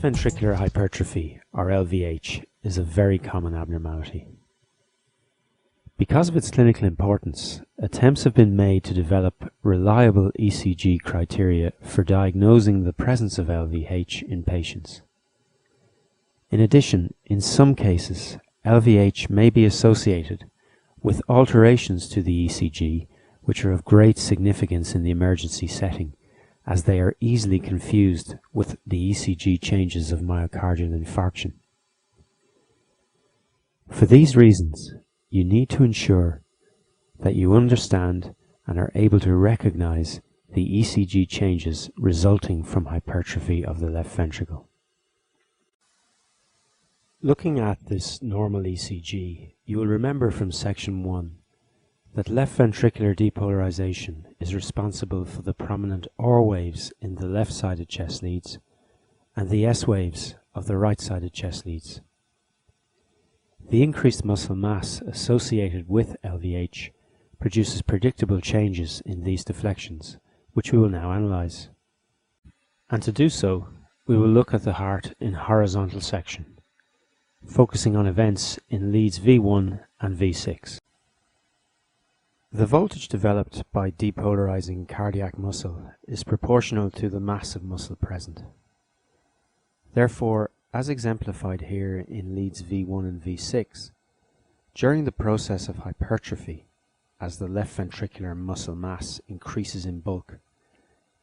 Left ventricular hypertrophy, or LVH, is a very common abnormality. Because of its clinical importance, attempts have been made to develop reliable ECG criteria for diagnosing the presence of LVH in patients. In addition, in some cases, LVH may be associated with alterations to the ECG which are of great significance in the emergency setting, as they are easily confused with the ECG changes of myocardial infarction. For these reasons, you need to ensure that you understand and are able to recognize the ECG changes resulting from hypertrophy of the left ventricle. Looking at this normal ECG, you will remember from section 1 that left ventricular depolarization is responsible for the prominent R waves in the left-sided chest leads and the S waves of the right-sided chest leads. The increased muscle mass associated with LVH produces predictable changes in these deflections, which we will now analyze. And to do so, we will look at the heart in horizontal section, focusing on events in leads V1 and V6. The voltage developed by depolarizing cardiac muscle is proportional to the mass of muscle present. Therefore, as exemplified here in leads V1 and V6, during the process of hypertrophy, as the left ventricular muscle mass increases in bulk,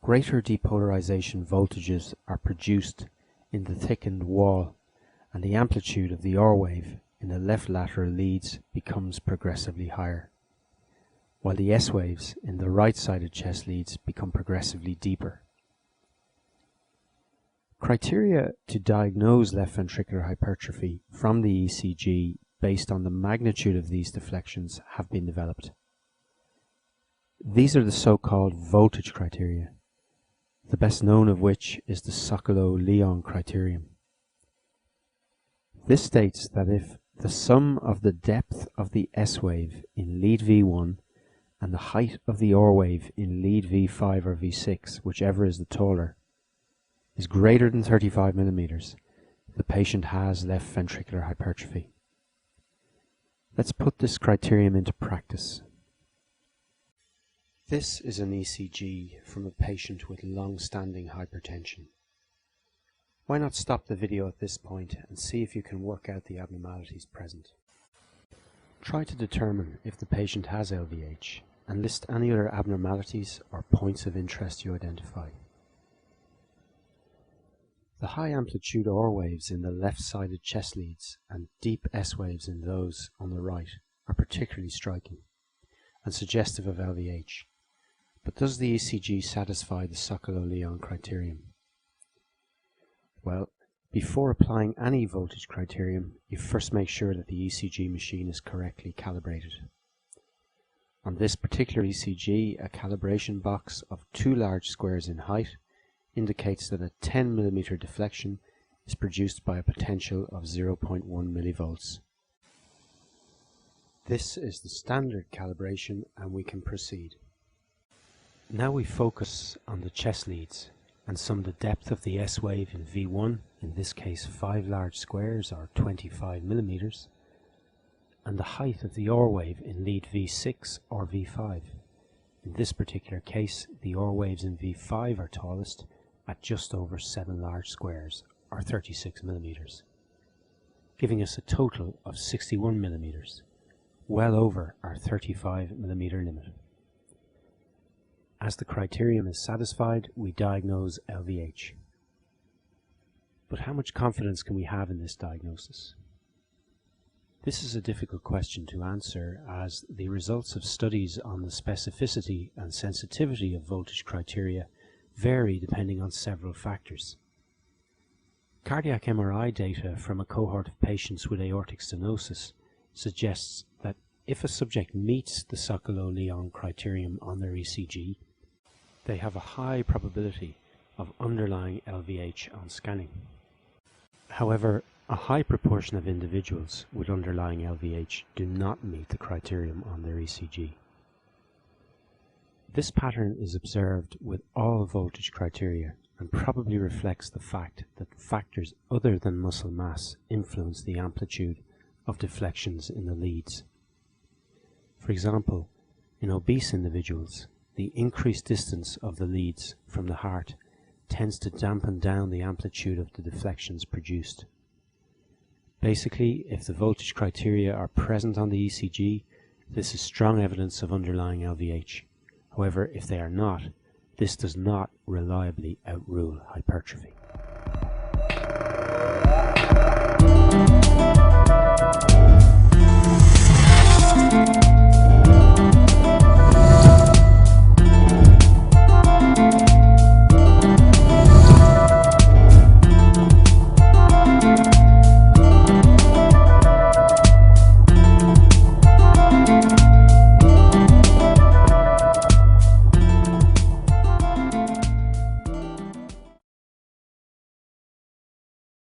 greater depolarization voltages are produced in the thickened wall, and the amplitude of the R wave in the left lateral leads becomes progressively higher, while the S waves in the right-sided chest leads become progressively deeper. Criteria to diagnose left ventricular hypertrophy from the ECG based on the magnitude of these deflections have been developed. These are the so-called voltage criteria, the best known of which is the Sokolow-Lyon criterion. This states that if the sum of the depth of the S wave in lead V1 and the height of the R wave in lead V5 or V6, whichever is the taller, is greater than 35 millimeters, the patient has left ventricular hypertrophy. Let's put this criterion into practice. This is an ECG from a patient with long-standing hypertension. Why not stop the video at this point and see if you can work out the abnormalities present. Try to determine if the patient has LVH and list any other abnormalities or points of interest you identify. The high amplitude R waves in the left-sided chest leads and deep S waves in those on the right are particularly striking and suggestive of LVH. But does the ECG satisfy the Sokolow-Lyon criterion? Well, before applying any voltage criterion, you first make sure that the ECG machine is correctly calibrated. On this particular ECG, a calibration box of 2 large squares in height indicates that a 10 mm deflection is produced by a potential of 0.1 millivolts. This is the standard calibration and we can proceed. Now we focus on the chest leads and sum the depth of the S wave in V1, in this case 5 large squares or 25 millimeters, and the height of the R wave in lead V6 or V5. In this particular case, the R waves in V5 are tallest at just over 7 large squares or 36 millimeters, giving us a total of 61 millimeters, well over our 35 millimeter limit. As the criterion is satisfied, we diagnose LVH. But how much confidence can we have in this diagnosis? This is a difficult question to answer, as the results of studies on the specificity and sensitivity of voltage criteria vary depending on several factors. Cardiac MRI data from a cohort of patients with aortic stenosis suggests that if a subject meets the Sokolow-Lyon criterion on their ECG, they have a high probability of underlying LVH on scanning. However, a high proportion of individuals with underlying LVH do not meet the criterion on their ECG. This pattern is observed with all voltage criteria and probably reflects the fact that factors other than muscle mass influence the amplitude of deflections in the leads. For example, in obese individuals, the increased distance of the leads from the heart tends to dampen down the amplitude of the deflections produced. Basically, if the voltage criteria are present on the ECG, this is strong evidence of underlying LVH. However, if they are not, this does not reliably outrule hypertrophy.